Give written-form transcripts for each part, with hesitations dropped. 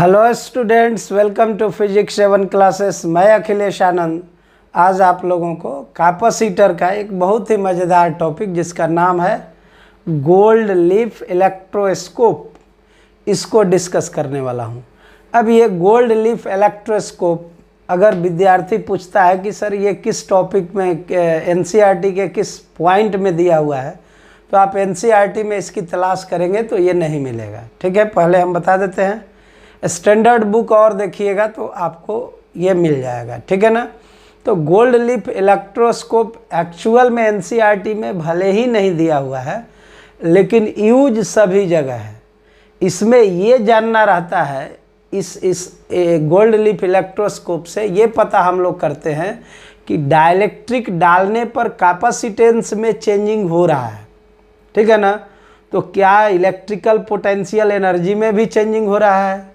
Hello students, welcome to physics 7 classes. मैं अखिलेश आनंद आज आप लोगों को कैपेसिटर का एक बहुत ही मज़ेदार टॉपिक जिसका नाम है गोल्ड लीफ इलेक्ट्रोस्कोप, इसको डिस्कस करने वाला हूं। अब ये गोल्ड लीफ इलेक्ट्रोस्कोप अगर विद्यार्थी पूछता है कि सर ये किस टॉपिक में एनसीईआरटी के किस पॉइंट में दिया हुआ है, तो आप एनसीईआरटी में इसकी तलाश करेंगे तो ये नहीं मिलेगा। ठीक है, पहले हम बता देते हैं। स्टैंडर्ड बुक और देखिएगा तो आपको ये मिल जाएगा। ठीक है ना। तो गोल्ड लीफ इलेक्ट्रोस्कोप एक्चुअल में एनसीईआरटी में भले ही नहीं दिया हुआ है, लेकिन यूज सभी जगह है। इसमें ये जानना रहता है, इस गोल्ड लीफ इलेक्ट्रोस्कोप से ये पता हम लोग करते हैं कि डाइलेक्ट्रिक डालने पर कैपेसिटेंस में चेंजिंग हो रहा है। ठीक है ना। तो क्या इलेक्ट्रिकल पोटेंशियल एनर्जी में भी चेंजिंग हो रहा है?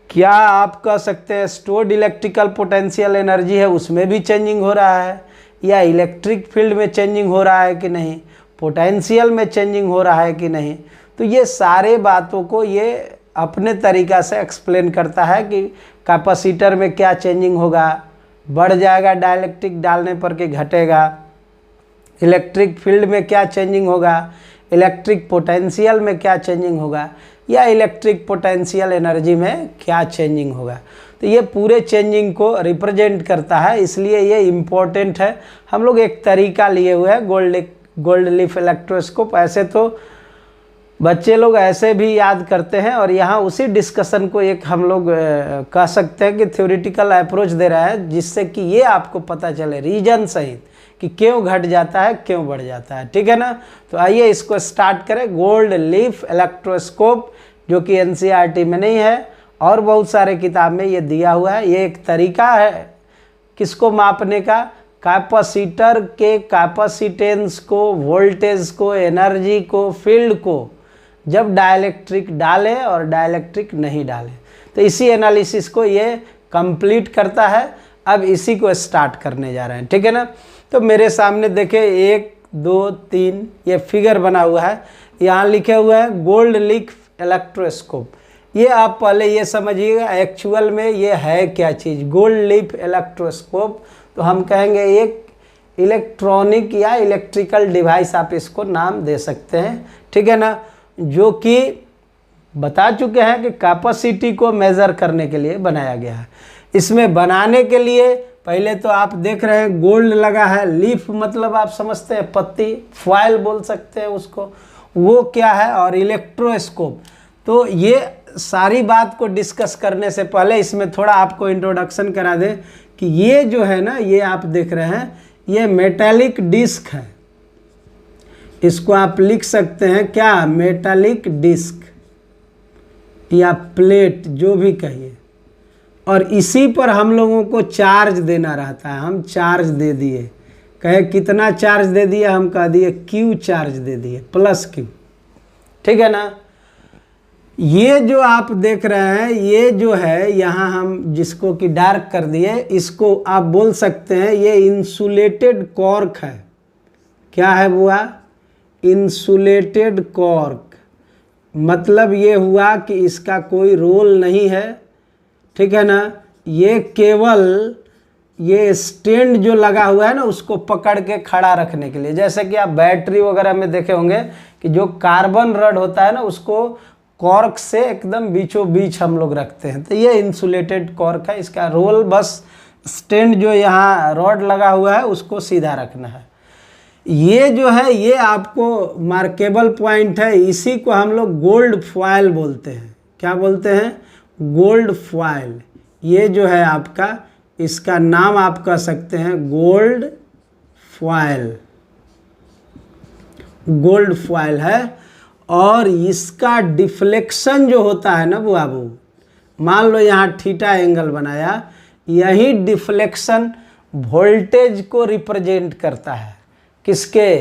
क्या आप कह सकते हैं स्टोर्ड इलेक्ट्रिकल पोटेंशियल एनर्जी है उसमें भी चेंजिंग हो रहा है, या इलेक्ट्रिक फील्ड में चेंजिंग हो रहा है कि नहीं, पोटेंशियल में चेंजिंग हो रहा है कि नहीं। तो ये सारे बातों को ये अपने तरीक़ा से एक्सप्लेन करता है कि कैपेसिटर में क्या चेंजिंग होगा, बढ़ जाएगा डाइलेक्ट्रिक डालने पर कि घटेगा, इलेक्ट्रिक फील्ड में क्या चेंजिंग होगा, इलेक्ट्रिक पोटेंशियल में क्या चेंजिंग होगा, या इलेक्ट्रिक पोटेंशियल एनर्जी में क्या चेंजिंग होगा। तो ये पूरे चेंजिंग को रिप्रेजेंट करता है, इसलिए ये इम्पोर्टेंट है। हम लोग एक तरीका लिए हुए हैं गोल्ड लीफ इलेक्ट्रोस्कोप। ऐसे तो बच्चे लोग ऐसे भी याद करते हैं, और यहाँ उसी डिस्कशन को एक हम लोग कह सकते हैं कि थ्योरेटिकल अप्रोच दे रहा है, जिससे कि ये आपको पता चले रीजन सहित कि क्यों घट जाता है, क्यों बढ़ जाता है। ठीक है ना। तो आइए इसको स्टार्ट करें। गोल्ड लीफ इलेक्ट्रोस्कोप जो कि एनसीईआरटी में नहीं है और बहुत सारे किताब में ये दिया हुआ है। ये एक तरीका है किसको मापने का, कैपेसिटर के कैपेसिटेंस को, वोल्टेज को, एनर्जी को, फील्ड को, जब डाइलेक्ट्रिक डालें और डाइलेक्ट्रिक नहीं डालें। तो इसी एनालिसिस को ये कंप्लीट करता है। अब इसी को स्टार्ट करने जा रहे हैं। ठीक है ना। तो मेरे सामने देखें 1 2 3 ये फिगर बना हुआ है, यहाँ लिखे हुए हैं गोल्ड लीफ इलेक्ट्रोस्कोप। ये आप पहले ये समझिएगा एक्चुअल में ये है क्या चीज़। गोल्ड लीफ इलेक्ट्रोस्कोप तो हम कहेंगे एक इलेक्ट्रॉनिक या इलेक्ट्रिकल डिवाइस, आप इसको नाम दे सकते हैं। ठीक है ना। जो कि बता चुके हैं कि कैपेसिटी को मेज़र करने के लिए बनाया गया है। इसमें बनाने के लिए पहले तो आप देख रहे हैं गोल्ड लगा है, लीफ मतलब आप समझते हैं पत्ती, फॉयल बोल सकते हैं उसको, वो क्या है, और इलेक्ट्रोस्कोप। तो ये सारी बात को डिस्कस करने से पहले इसमें थोड़ा आपको इंट्रोडक्शन करा दें कि ये जो है ना, ये आप देख रहे हैं ये मेटालिक डिस्क है। इसको आप लिख सकते हैं क्या, मेटालिक डिस्क या प्लेट, जो भी कहिए। और इसी पर हम लोगों को चार्ज देना रहता है। हम चार्ज दे दिए, कहे कितना चार्ज दे दिए, हम कह दिए क्यू चार्ज दे दिए, प्लस क्यू। ठीक है ना। ये जो आप देख रहे हैं ये जो है, यहाँ हम जिसको कि डार्क कर दिए, इसको आप बोल सकते हैं ये इंसुलेटेड कॉर्क है। क्या है बुआ, इंसुलेटेड कॉर्क। मतलब ये हुआ कि इसका कोई रोल नहीं है। ठीक है ना। ये केवल ये स्टैंड जो लगा हुआ है ना, उसको पकड़ के खड़ा रखने के लिए, जैसे कि आप बैटरी वगैरह में देखे होंगे कि जो कार्बन रड होता है ना, उसको कॉर्क से एकदम बीचों बीच हम लोग रखते हैं। तो ये इंसुलेटेड कॉर्क है। इसका रोल बस स्टैंड जो यहाँ रॉड लगा हुआ है उसको सीधा रखना है। ये जो है ये आपको मार्केबल पॉइंट है, इसी को हम लोग गोल्ड फॉयल बोलते हैं। क्या बोलते हैं, गोल्ड फॉयल। ये जो है आपका, इसका नाम आप कह सकते हैं गोल्ड फॉयल। गोल्ड फॉयल है। और इसका डिफ्लेक्शन जो होता है ना बाबू, मान लो यहाँ थीटा एंगल बनाया, यही डिफ्लेक्शन वोल्टेज को रिप्रेजेंट करता है। किसके,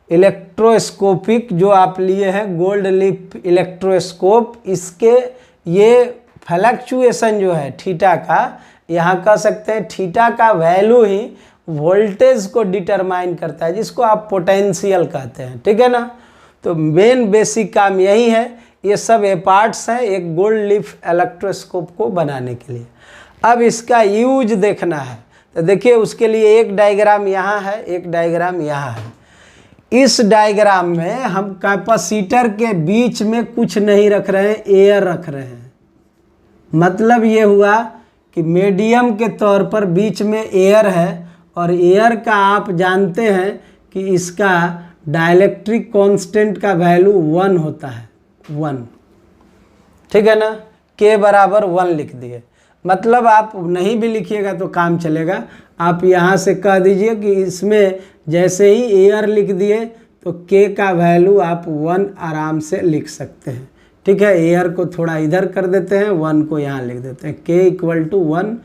इलेक्ट्रोस्कोपिक जो आप लिए हैं गोल्ड लीफ इलेक्ट्रोस्कोप, इसके ये फ्लक्चुएशन जो है थीटा का, यहाँ कह सकते हैं थीटा का वैल्यू ही वोल्टेज को डिटरमाइन करता है, जिसको आप पोटेंशियल कहते हैं। ठीक है ना। तो मेन बेसिक काम यही है ये सब ए पार्ट्स हैं एक गोल्ड लीफ इलेक्ट्रोस्कोप को बनाने के लिए। अब इसका यूज देखना है, तो देखिए उसके लिए एक डायग्राम यहाँ है, एक डायग्राम यहाँ है। इस डायग्राम में हम कैपेसिटर के बीच में कुछ नहीं रख रहे हैं, एयर रख रहे हैं। मतलब ये हुआ कि मीडियम के तौर पर बीच में एयर है, और एयर का आप जानते हैं कि इसका डाइलेक्ट्रिक कांस्टेंट का वैल्यू 1 होता है, 1, ठीक है ना। K बराबर 1 लिख दिए। मतलब आप नहीं भी लिखिएगा तो काम चलेगा। आप यहाँ से कह दीजिए कि इसमें जैसे ही एयर लिख दिए तो K का वैल्यू आप 1 आराम से लिख सकते हैं, ठीक है। एयर को थोड़ा इधर कर देते हैं, 1 को यहाँ लिख देते हैं। K = 1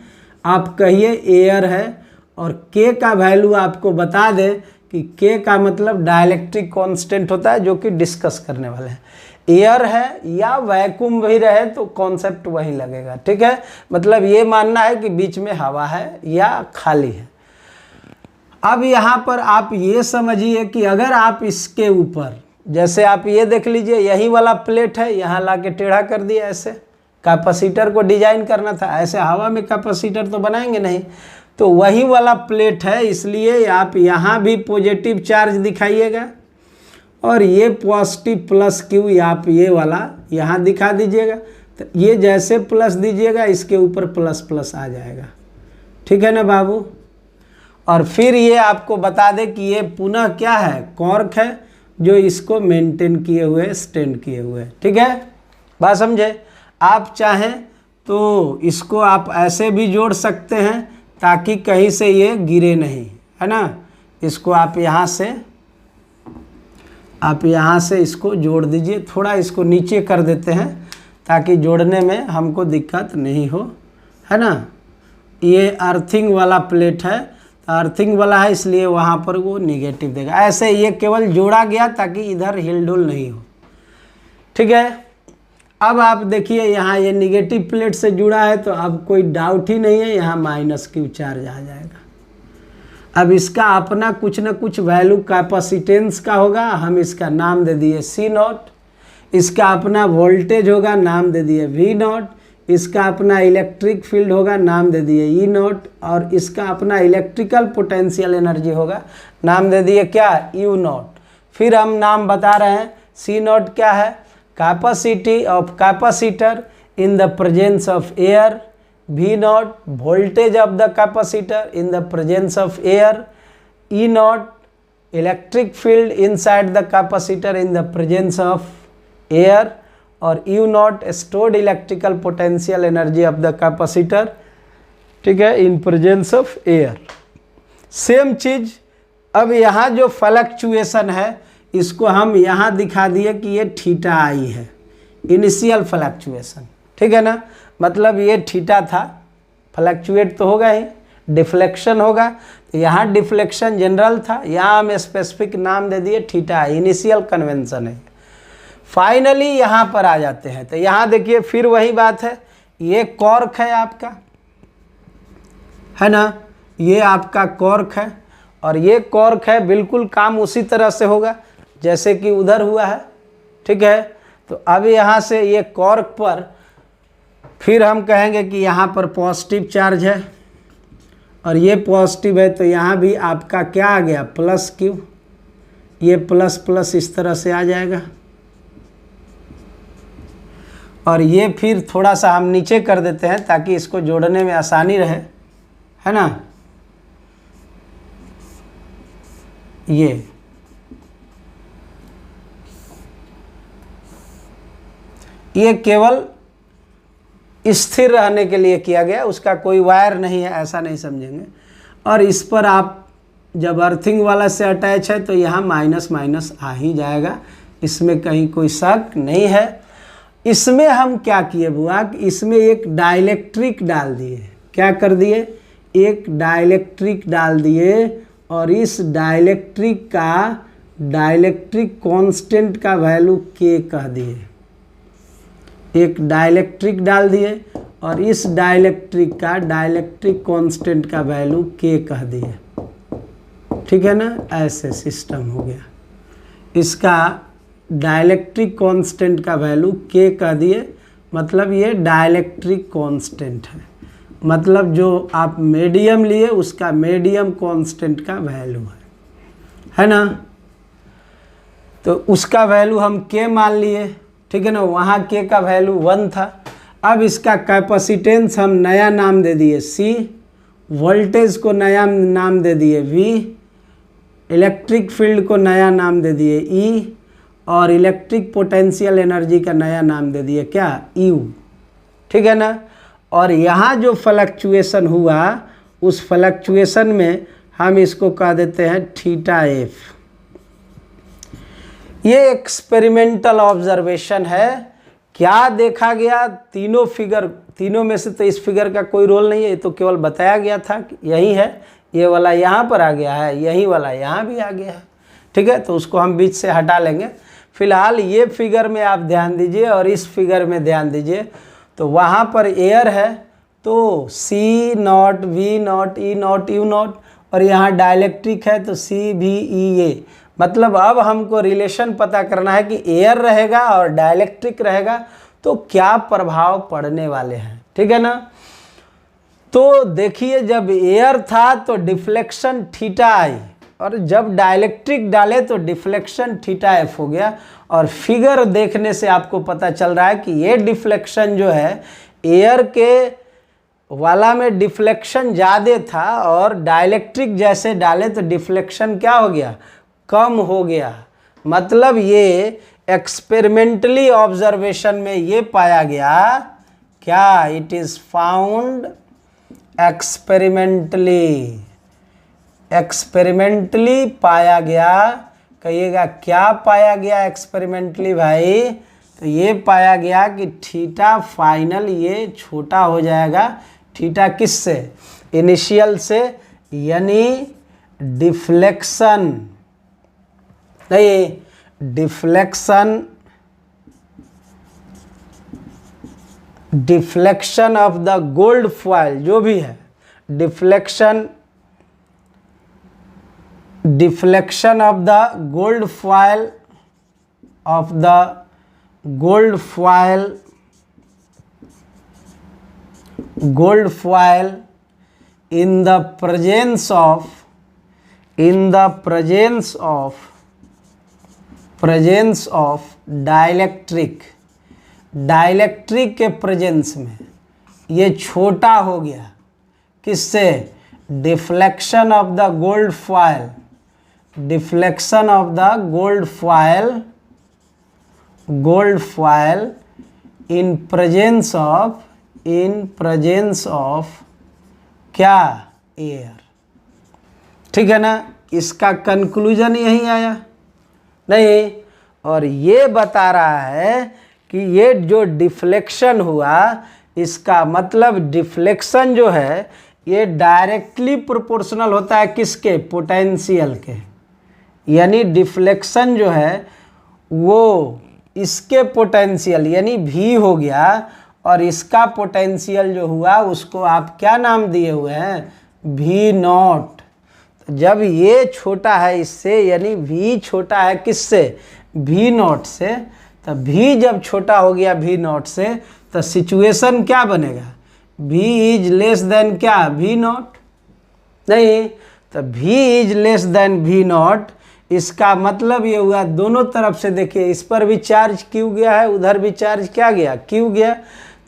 आप कहिए एयर है, और K का वैल्यू आपको बता दें कि K का मतलब डाइलेक्ट्रिक कांस्टेंट होता है, जो कि डिस्कस करने वाले हैं। एयर है या वैक्यूम भी रहे तो कॉन्सेप्ट वही लगेगा, ठीक है। मतलब ये मानना है कि बीच में हवा है या खाली है। अब यहाँ पर आप ये समझिए कि अगर आप इसके ऊपर, जैसे आप ये देख लीजिए, यही वाला प्लेट है, यहाँ ला के टेढ़ा कर दिया। ऐसे कैपेसिटर को डिजाइन करना था, ऐसे हवा में कैपेसिटर तो बनाएंगे नहीं, तो वही वाला प्लेट है, इसलिए आप यहाँ भी पॉजिटिव चार्ज दिखाइएगा, और ये पॉजिटिव प्लस Q आप ये वाला यहाँ दिखा दीजिएगा। तो ये जैसे प्लस दीजिएगा इसके ऊपर प्लस प्लस आ जाएगा, ठीक है ना बाबू। और फिर ये आपको बता दें कि ये पुनः क्या है, कॉर्क है, जो इसको मेंटेन किए हुए, स्टैंड किए हुए, ठीक है। बात समझे। आप चाहें तो इसको आप ऐसे भी जोड़ सकते हैं ताकि कहीं से ये गिरे नहीं, है ना। इसको आप यहाँ से इसको जोड़ दीजिए। थोड़ा इसको नीचे कर देते हैं ताकि जोड़ने में हमको दिक्कत नहीं हो, है ना। ये अर्थिंग वाला प्लेट है, तो अर्थिंग वाला है इसलिए वहाँ पर वो निगेटिव देगा। ऐसे ये केवल जोड़ा गया ताकि इधर हिलडुल नहीं हो, ठीक है। अब आप देखिए यहाँ ये निगेटिव प्लेट से जुड़ा है, तो अब कोई डाउट ही नहीं है, यहाँ -Q चार्ज आ जाएगा। अब इसका अपना कुछ ना कुछ वैल्यू कैपेसिटेंस का होगा, हम इसका नाम दे दिए C0। इसका अपना वोल्टेज होगा, नाम दे दिए V0। इसका अपना इलेक्ट्रिक फील्ड होगा, नाम दे दिए E0। और इसका अपना इलेक्ट्रिकल पोटेंशियल एनर्जी होगा, नाम दे दिए क्या, U0। फिर हम नाम बता रहे हैं, C0 क्या है, capacity of capacitor in the presence of air. V0 voltage of the capacitor in the presence of air. E0 electric field inside the capacitor in the presence of air. और U0 stored electrical potential energy of the capacitor, ठीक है, in presence of air। Same चीज अब यहाँ जो fluctuation है इसको हम यहाँ दिखा दिए कि ये θi है, इनिशियल फ्लक्चुएशन, ठीक है ना। मतलब ये थीटा था, फ्लक्चुएट तो होगा ही, डिफ्लेक्शन होगा, तो यहाँ डिफ्लेक्शन जनरल था, यहाँ हम स्पेसिफिक नाम दे दिए थीटा, इनिशियल कन्वेंशन है। फाइनली यहाँ पर आ जाते हैं, तो यहाँ देखिए फिर वही बात है, ये कॉर्क है आपका, है ना, ये आपका कॉर्क है, और ये कॉर्क है, बिल्कुल काम उसी तरह से होगा जैसे कि उधर हुआ है, ठीक है। तो अब यहाँ से ये कॉर्क पर फिर हम कहेंगे कि यहाँ पर पॉजिटिव चार्ज है, और ये पॉजिटिव है, तो यहाँ भी आपका क्या आ गया, +Q। ये प्लस प्लस इस तरह से आ जाएगा, और ये फिर थोड़ा सा हम नीचे कर देते हैं ताकि इसको जोड़ने में आसानी रहे, है ना। ये केवल स्थिर रहने के लिए किया गया, उसका कोई वायर नहीं है, ऐसा नहीं समझेंगे। और इस पर आप जब अर्थिंग वाला से अटैच है तो यहाँ माइनस माइनस आ ही जाएगा, इसमें कहीं कोई शक नहीं है। इसमें हम क्या किए बुआ, इसमें एक डाइलेक्ट्रिक डाल दिए। क्या कर दिए, एक डाइलेक्ट्रिक डाल दिए, और इस डाइलेक्ट्रिक का डाइलेक्ट्रिक कांस्टेंट का वैल्यू K कह दिए। एक डाइलेक्ट्रिक डाल दिए और इस डाइलेक्ट्रिक का डाइलेक्ट्रिक कांस्टेंट का वैल्यू K कह दिए, ठीक है ना। ऐसे सिस्टम हो गया। इसका डाइलेक्ट्रिक कांस्टेंट का वैल्यू के कह दिए, मतलब ये डाइलेक्ट्रिक कांस्टेंट है, मतलब जो आप मीडियम लिए उसका मीडियम कांस्टेंट का वैल्यू है ना। तो उसका वैल्यू हम के मान लिए, ठीक है ना, वहाँ के का वैल्यू 1 था। अब इसका कैपेसिटेंस हम नया नाम दे दिए C, वोल्टेज को नया नाम दे दिए V, इलेक्ट्रिक फील्ड को नया नाम दे दिए E, और इलेक्ट्रिक पोटेंशियल एनर्जी का नया नाम दे दिए क्या, U, ठीक है ना। और यहाँ जो फ्लक्चुएशन हुआ उस फ्लक्चुएशन में हम इसको कह देते हैं θF। ये एक्सपेरिमेंटल ऑब्जर्वेशन है। क्या देखा गया, तीनों में से तो इस फिगर का कोई रोल नहीं है, ये तो केवल बताया गया था कि यही है, ये वाला यहाँ पर आ गया है, यही वाला यहाँ भी आ गया है, ठीक है, तो उसको हम बीच से हटा लेंगे। फिलहाल ये फिगर में आप ध्यान दीजिए और इस फिगर में ध्यान दीजिए। तो वहाँ पर एयर है तो C0, V0, E0, U0, और यहाँ डाइलेक्ट्रिक है तो CVEA। मतलब अब हमको रिलेशन पता करना है कि एयर रहेगा और डाइलेक्ट्रिक रहेगा तो क्या प्रभाव पड़ने वाले हैं, ठीक है ना। तो देखिए जब एयर था तो डिफ्लेक्शन θI, और जब डाइलेक्ट्रिक डाले तो डिफ्लेक्शन θF हो गया। और फिगर देखने से आपको पता चल रहा है कि ये डिफ्लेक्शन जो है एयर के वाला में डिफ्लेक्शन ज़्यादा था, और डाइलेक्ट्रिक जैसे डाले तो डिफ्लेक्शन क्या हो गया, कम हो गया। मतलब ये एक्सपेरिमेंटली ऑब्जर्वेशन में ये पाया गया क्या, इट इज़ फाउंड एक्सपेरिमेंटली पाया गया। कहिएगा क्या पाया गया एक्सपेरिमेंटली भाई, तो ये पाया गया कि थीटा फाइनल ये छोटा हो जाएगा, थीटा किससे, इनिशियल से, यानी डिफ्लेक्शन नहीं, deflection of the gold foil, जो भी है deflection of the gold foil in the presence of dielectric के प्रेजेंस में ये छोटा हो गया, किससे, deflection of the gold foil in presence of क्या, एयर, ठीक है ना। इसका कंक्लूजन यही आया नहीं, और ये बता रहा है कि ये जो डिफ्लेक्शन हुआ इसका मतलब डिफ्लेक्शन जो है ये डायरेक्टली प्रोपोर्शनल होता है किसके, पोटेंशियल के, यानी डिफ्लेक्शन जो है वो इसके पोटेंशियल यानी V हो गया, और इसका पोटेंशियल जो हुआ उसको आप क्या नाम दिए हुए हैं, V0। तो जब ये छोटा है इससे, यानी V छोटा है किससे, V0 से, तो V जब छोटा हो गया V0 से तो सिचुएशन क्या बनेगा, V इज लेस देन क्या, V0 नहीं, तो V is less than V0। इसका मतलब ये हुआ दोनों तरफ से देखिए, इस पर भी चार्ज Q गया है, उधर भी चार्ज क्या गया, Q गया।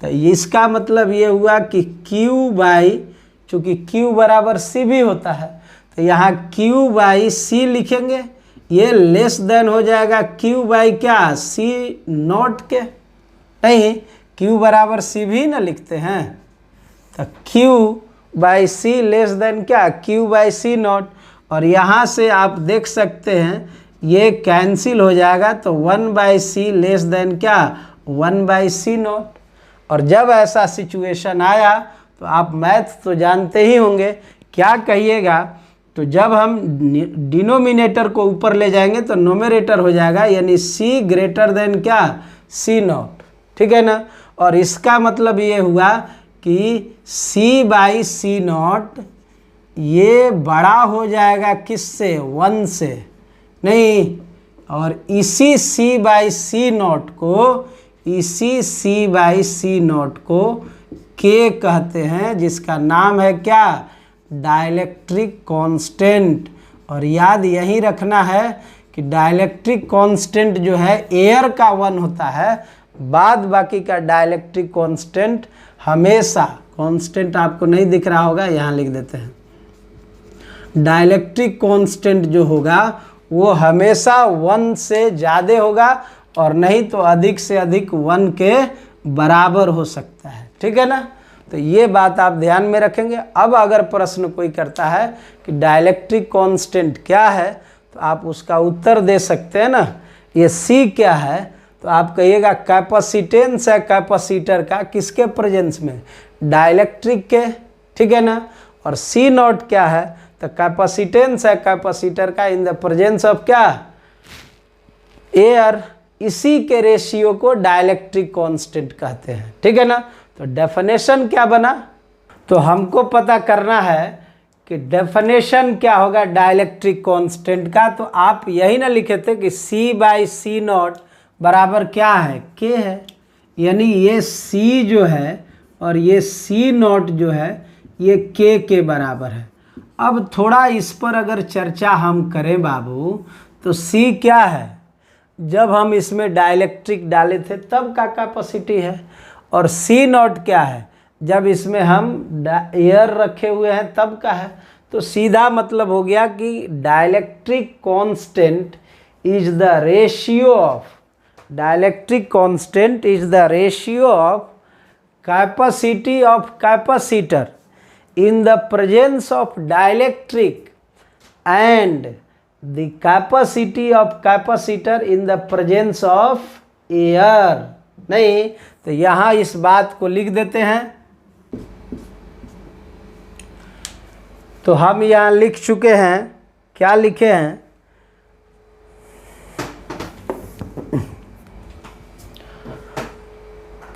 तो इसका मतलब ये हुआ कि Q बाई, चूँकि Q बराबर C भी होता है तो यहाँ Q बाई C लिखेंगे, ये लेस देन हो जाएगा Q बाई क्या, C0 के, नहीं Q बराबर C भी ना लिखते हैं, तो Q by C less than क्या, Q बाई C0। और यहाँ से आप देख सकते हैं ये कैंसिल हो जाएगा, तो 1 बाई C लेस देन क्या, 1 बाई C0। और जब ऐसा सिचुएशन आया तो आप मैथ तो जानते ही होंगे, क्या कहिएगा, तो जब हम डिनोमिनेटर को ऊपर ले जाएंगे तो नोमिनेटर हो जाएगा, यानी C ग्रेटर देन क्या, C0, ठीक है ना। और इसका मतलब ये हुआ कि C बाई C0 ये बड़ा हो जाएगा किससे, 1 से, नहीं और इसी C/C0 को, इसी C/C0 को K कहते हैं, जिसका नाम है क्या, डाइलेक्ट्रिक कांस्टेंट। और याद यही रखना है कि डाइलेक्ट्रिक कांस्टेंट जो है एयर का 1 होता है, बाद बाकी का डाइलेक्ट्रिक कांस्टेंट हमेशा, कांस्टेंट आपको नहीं दिख रहा होगा, यहाँ लिख देते हैं, डाइलेक्ट्रिक कांस्टेंट जो होगा वो हमेशा 1 से ज़्यादा होगा, और नहीं तो अधिक से अधिक 1 के बराबर हो सकता है। ठीक है ना, तो ये बात आप ध्यान में रखेंगे। अब अगर प्रश्न कोई करता है कि डाइलेक्ट्रिक कांस्टेंट क्या है, तो आप उसका उत्तर दे सकते हैं ना। ये C क्या है, तो आप कहिएगा कैपेसिटेंस है कैपेसिटर का, किसके प्रेजेंस में, डाइलेक्ट्रिक के। ठीक है ना, और C0 क्या है, तो कैपेसिटेंस है कैपेसिटर का इन द प्रेजेंस ऑफ क्या, एयर। इसी के रेशियो को डाइलेक्ट्रिक कांस्टेंट कहते हैं। ठीक है ना, तो डेफिनेशन क्या बना, तो हमको पता करना है कि डेफिनेशन क्या होगा डाइलेक्ट्रिक कांस्टेंट का। तो आप यही ना लिखे थे कि C/C0 बराबर क्या है, K है, यानी ये C जो है और ये C0 जो है ये K के बराबर है। अब थोड़ा इस पर अगर चर्चा हम करें बाबू, तो C क्या है, जब हम इसमें डाइलेक्ट्रिक डाले थे तब का कैपेसिटी है, और C0 क्या है, जब इसमें हम एयर रखे हुए हैं तब का है। तो सीधा मतलब हो गया कि dielectric constant is the ratio of, dielectric constant is the ratio of capacity of capacitor in the presence of dielectric and the capacity of capacitor in the presence of air। नहीं तो यहाँ इस बात को लिख देते हैं, तो हम यहाँ लिख चुके हैं, क्या लिखे हैं,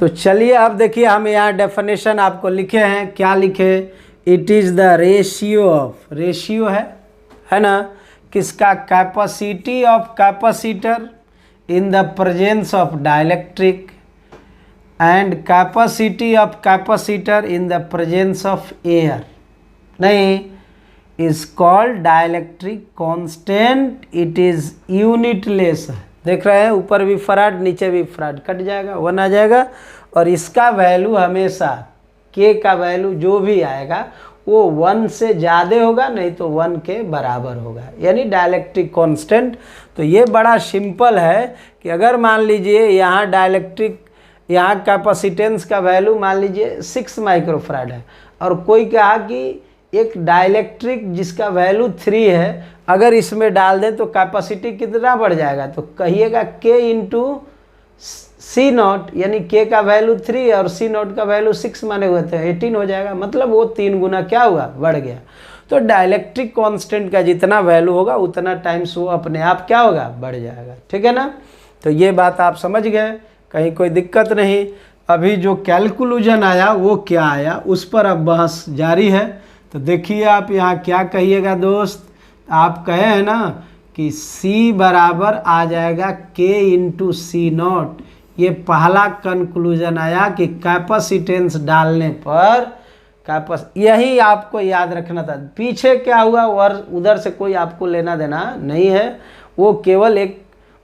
तो चलिए अब देखिए हम यहाँ डेफिनेशन आपको लिखे हैं, क्या लिखे, it is the ratio of, ratio है ना, किसका, capacity of capacitor in the presence of dielectric and capacity of capacitor in the presence of air. नहीं, is called dielectric constant, it is unitless. देख रहे हैं, ऊपर भी फराड नीचे भी फराड, कट जाएगा, 1 आ जाएगा, और इसका वैल्यू हमेशा K का वैल्यू जो भी आएगा वो 1 से ज़्यादा होगा, नहीं तो 1 के बराबर होगा, यानी डाइलेक्ट्रिक कांस्टेंट। तो ये बड़ा सिंपल है कि अगर मान लीजिए यहाँ डाइलेक्ट्रिक, यहाँ कैपेसिटेंस का वैल्यू मान लीजिए 6 माइक्रोफैराड है, और कोई कहा कि एक डाइलेक्ट्रिक जिसका वैल्यू 3 है, अगर इसमें डाल दें तो कैपेसिटी कितना बढ़ जाएगा, तो कहिएगा K इंटू C0, यानी K का वैल्यू 3 और C0 का वैल्यू 6 माने हुए थे, 18 हो जाएगा, मतलब वो 3 गुना क्या हुआ, बढ़ गया। तो डाइलेक्ट्रिक कांस्टेंट का जितना वैल्यू होगा उतना टाइम्स वो अपने आप क्या होगा, बढ़ जाएगा। ठीक है ना, तो ये बात आप समझ गए, कहीं कोई दिक्कत नहीं। अभी जो कैलकुलेशन आया वो क्या आया, उस पर अब बहस जारी है। तो देखिए आप यहाँ क्या कहिएगा दोस्त, आप कहे हैं ना कि C बराबर आ जाएगा K इंटू C0। ये पहला कंक्लूजन आया कि कैपेसिटेंस डालने पर यही आपको याद रखना था। पीछे क्या हुआ और उधर से कोई आपको लेना देना नहीं है, वो केवल एक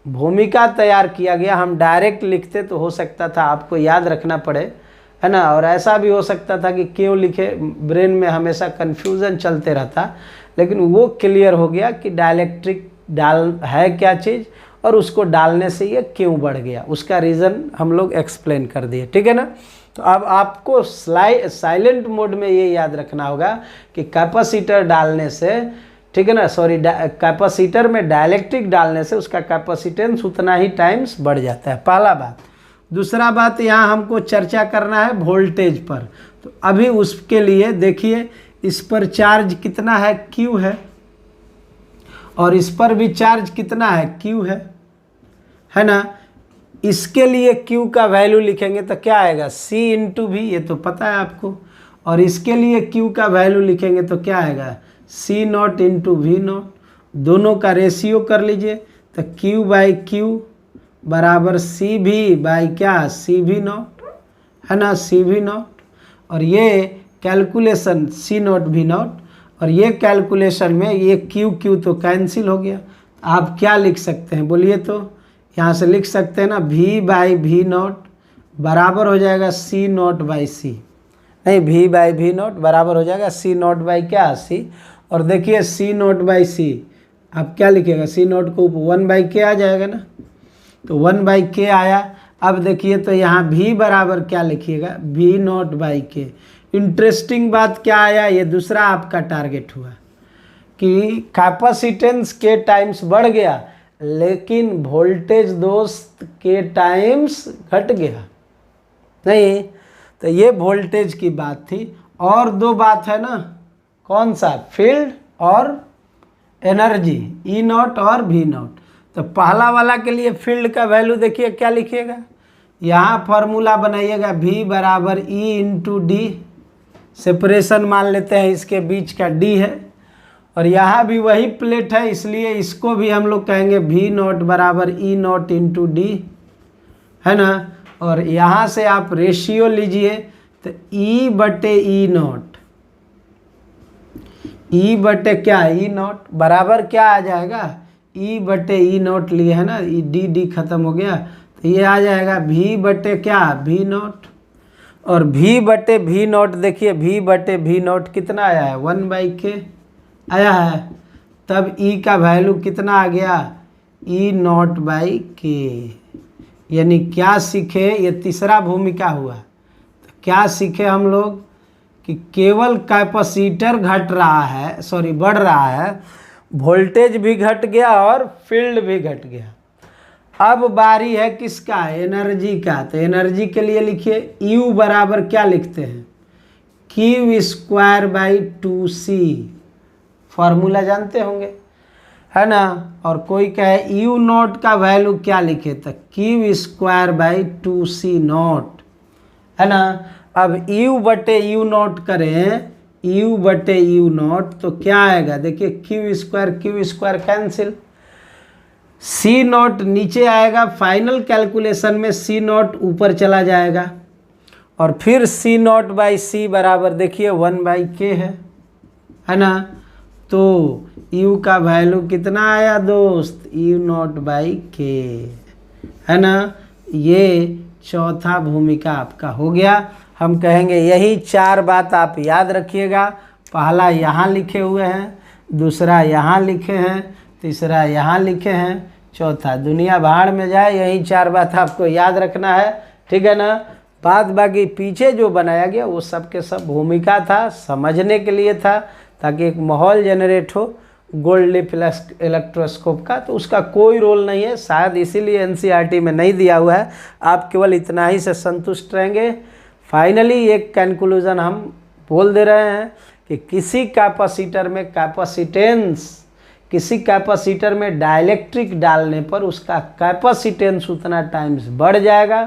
भूमिका तैयार किया गया। हम डायरेक्ट लिखते तो हो सकता था आपको याद रखना पड़े, है ना, और ऐसा भी हो सकता था कि क्यों लिखे, ब्रेन में हमेशा कन्फ्यूज़न चलते रहता। लेकिन वो क्लियर हो गया कि डाइलेक्ट्रिक डाल है क्या चीज़, और उसको डालने से ये क्यों बढ़ गया, उसका रीज़न हम लोग एक्सप्लेन कर दिए। ठीक है ना, तो अब आपको साइलेंट मोड में ये याद रखना होगा कि कैपेसिटर डालने से, ठीक है ना, सॉरी, कैपेसिटर में डाइलेक्ट्रिक डालने से उसका कैपेसिटेंस उतना ही टाइम्स बढ़ जाता है, पहला बात। दूसरा बात, यहाँ हमको चर्चा करना है वोल्टेज पर। तो अभी उसके लिए देखिए, इस पर चार्ज कितना है, Q है, और इस पर भी चार्ज कितना है, Q है ना। इसके लिए Q का वैल्यू लिखेंगे तो क्या आएगा, C इंटू V, ये तो पता है आपको। और इसके लिए Q का वैल्यू लिखेंगे तो क्या आएगा, C0 इंटू V0। दोनों का रेशियो कर लीजिए तो Q बाई क्यू बराबर सी भी बाई क्या, सी भी नॉट, है ना, सी भी नॉट। और ये कैलकुलेशन सी नॉट भी नॉट, और ये कैलकुलेशन में ये क्यू क्यू तो कैंसिल हो गया। आप क्या लिख सकते हैं बोलिए, तो यहाँ से लिख सकते हैं ना भी बाई भी नॉट बराबर हो जाएगा सी नॉट बाई सी, नहीं भी बाई भी नॉट बराबर हो जाएगा सी नॉट बाई क्या, सी। और देखिए सी नॉट बाई सी आप क्या लिखिएगा, सी नॉट को वन बाई के आ जाएगा ना, तो वन बाई के आया। अब देखिए तो यहाँ भी बराबर क्या लिखिएगा, भी नॉट बाई के। इंटरेस्टिंग बात क्या आया, ये दूसरा आपका टारगेट हुआ कि कैपेसिटेंस के टाइम्स बढ़ गया लेकिन वोल्टेज दोस्त के टाइम्स घट गया नहीं। तो ये वोल्टेज की बात थी। और दो बात है ना, कौन सा, फील्ड और एनर्जी, ई नॉट और भी नॉट। तो पहला वाला के लिए फील्ड का वैल्यू देखिए क्या लिखिएगा, यहाँ फॉर्मूला बनाइएगा भी बराबर ई इंटू डी, सेपरेशन मान लेते हैं इसके बीच का डी है, और यहाँ भी वही प्लेट है इसलिए इसको भी हम लोग कहेंगे भी नॉट बराबर ई नॉट इंटू डी, है ना। और यहाँ से आप रेशियो लीजिए तो ई बटे ई नॉट, ई बटे क्या, ई नॉट बराबर क्या आ जाएगा, ई बटे ई नॉट लिए है ना, ई डी डी खत्म हो गया तो ये आ जाएगा भी बटे क्या, भी नॉट। और भी बटे भी नॉट देखिए, भी बटे भी नॉट कितना आया है, वन बाई के आया है। तब ई का वैल्यू कितना आ गया, ई नॉट बाई के। यानी क्या सीखे, ये तीसरा भूमिका हुआ। तो क्या सीखे हम लोग कि केवल कैपेसिटर घट रहा है, सॉरी बढ़ रहा है, वोल्टेज भी घट गया और फील्ड भी घट गया। अब बारी है किसका, एनर्जी का। तो एनर्जी के लिए लिखिए U बराबर क्या लिखते हैं, Q square by 2C, formula जानते होंगे है ना। और कोई कहे U नॉट का वैल्यू क्या लिखे, तो Q square by 2C not, है ना। अब U बटे U नॉट करें, U बटे U नॉट तो क्या आएगा, देखिए Q square cancel, C naught नीचे आएगा, फाइनल कैलकुलेशन में सी नॉट ऊपर चला जाएगा, और फिर सी नॉट बाई सी बराबर देखिए वन बाई के है ना। तो यू का वैल्यू कितना आया दोस्त, यू नॉट बाई के, है ना। ये चौथा भूमिका आपका हो गया। हम कहेंगे यही चार बात आप याद रखिएगा। पहला यहाँ लिखे हुए हैं, दूसरा यहाँ लिखे हैं, तीसरा यहाँ लिखे हैं, चौथा दुनिया भाड़ में जाए, यही चार बात आपको याद रखना है, ठीक है ना। बाद बाकी पीछे जो बनाया गया वो सब के सब भूमिका था, समझने के लिए था, ताकि एक माहौल जनरेट हो गोल्ड लिप इलेक्ट्रोस्कोप का। तो उसका कोई रोल नहीं है, शायद इसीलिए एनसीईआरटी में नहीं दिया हुआ है। आप केवल इतना ही से संतुष्ट रहेंगे। फाइनली एक कंक्लूजन हम बोल दे रहे हैं कि किसी कैपेसिटर में कैपेसिटेंस, किसी कैपेसिटर में डाइलेक्ट्रिक डालने पर उसका कैपेसिटेंस उतना टाइम्स बढ़ जाएगा,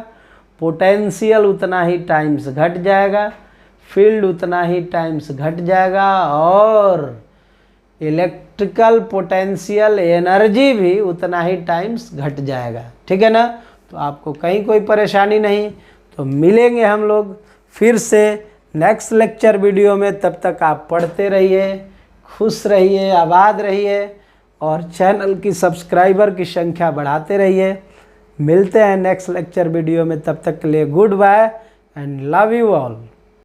पोटेंशियल उतना ही टाइम्स घट जाएगा, फील्ड उतना ही टाइम्स घट जाएगा, और इलेक्ट्रिकल पोटेंशियल एनर्जी भी उतना ही टाइम्स घट जाएगा, ठीक है ना। तो आपको कहीं कोई परेशानी नहीं। तो मिलेंगे हम लोग फिर से नेक्स्ट लेक्चर वीडियो में। तब तक आप पढ़ते रहिए, खुश रहिए, आबाद रहिए, और चैनल की सब्सक्राइबर की संख्या बढ़ाते रहिए। मिलते हैं नेक्स्ट लेक्चर वीडियो में, तब तक के लिए goodbye and love you all.